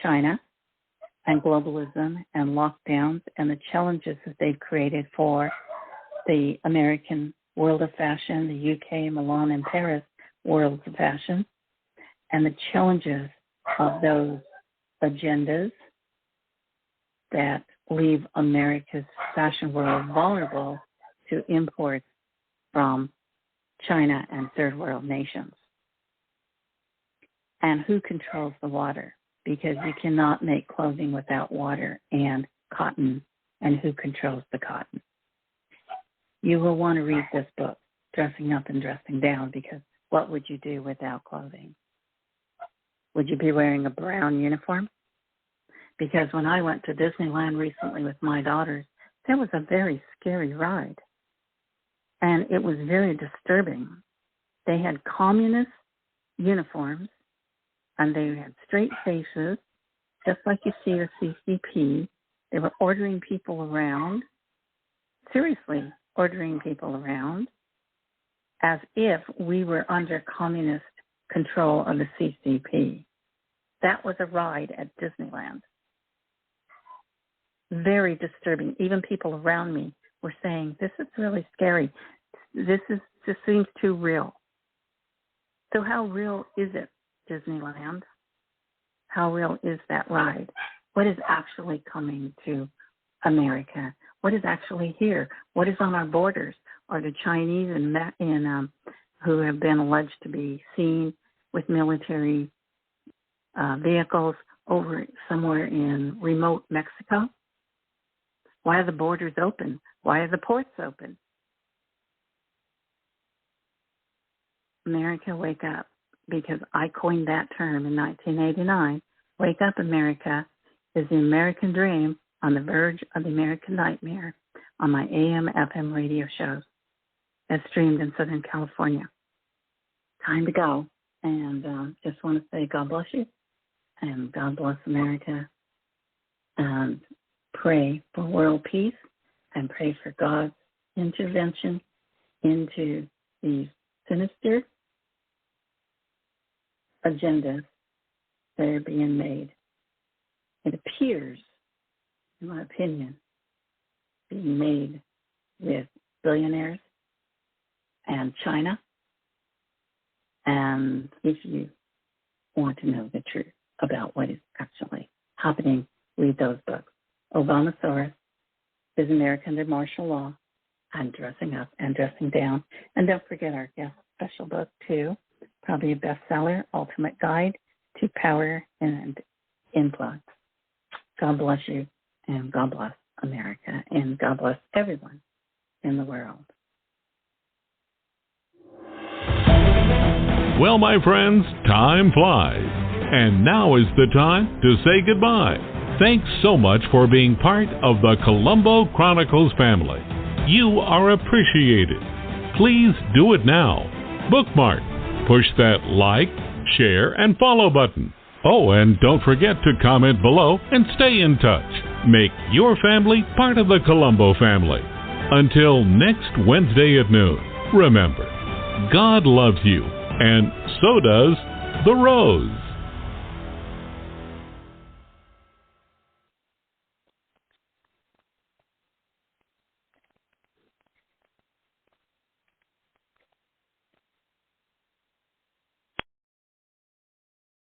[SPEAKER 3] China and globalism and lockdowns and the challenges that they've created for the American world of fashion, the UK, Milan, and Paris worlds of fashion, and the challenges of those agendas that leave America's fashion world vulnerable to imports from China and third world nations. And who controls the water? Because you cannot make clothing without water and cotton, and who controls the cotton. You will want to read this book, Dressing Up and Dressing Down, because what would you do without clothing? Would you be wearing a brown uniform? Because when I went to Disneyland recently with my daughters, that was a very scary ride. And it was very disturbing. They had communist uniforms, and they had straight faces, just like you see at CCP. They were ordering people around, seriously ordering people around, as if we were under communist control of the CCP. That was a ride at Disneyland. Very disturbing. Even people around me were saying, this is really scary. This seems too real. So how real is it, Disneyland? How real is that ride? What is actually coming to America? What is actually here? What is on our borders? Are the Chinese who have been alleged to be seen with military vehicles over somewhere in remote Mexico? Why are the borders open? Why are the ports open? America, wake up. Because I coined that term in 1989. Wake up, America is the American dream on the verge of the American nightmare on my AM/FM radio shows as streamed in Southern California. Time to go. And just want to say God bless you and God bless America. And pray for world peace and pray for God's intervention into these sinister agendas that are being made. It appears, in my opinion, being made with billionaires and China. And if you want to know the truth about what is actually happening, read those books. Obamasaurus, Is America Under Martial Law, and Dressing Up and Dressing Down. And don't forget our guest special book, too. Probably a bestseller, Ultimate Guide to Power and Influence. God bless you, and God bless America, and God bless everyone in the world.
[SPEAKER 2] Well, my friends, time flies. And now is the time to say goodbye. Thanks so much for being part of the Colombo Chronicles family. You are appreciated. Please do it now. Bookmark. Push that like, share, and follow button. Oh, and don't forget to comment below and stay in touch. Make your family part of the Colombo family. Until next Wednesday at noon, remember, God loves you, and so does the rose.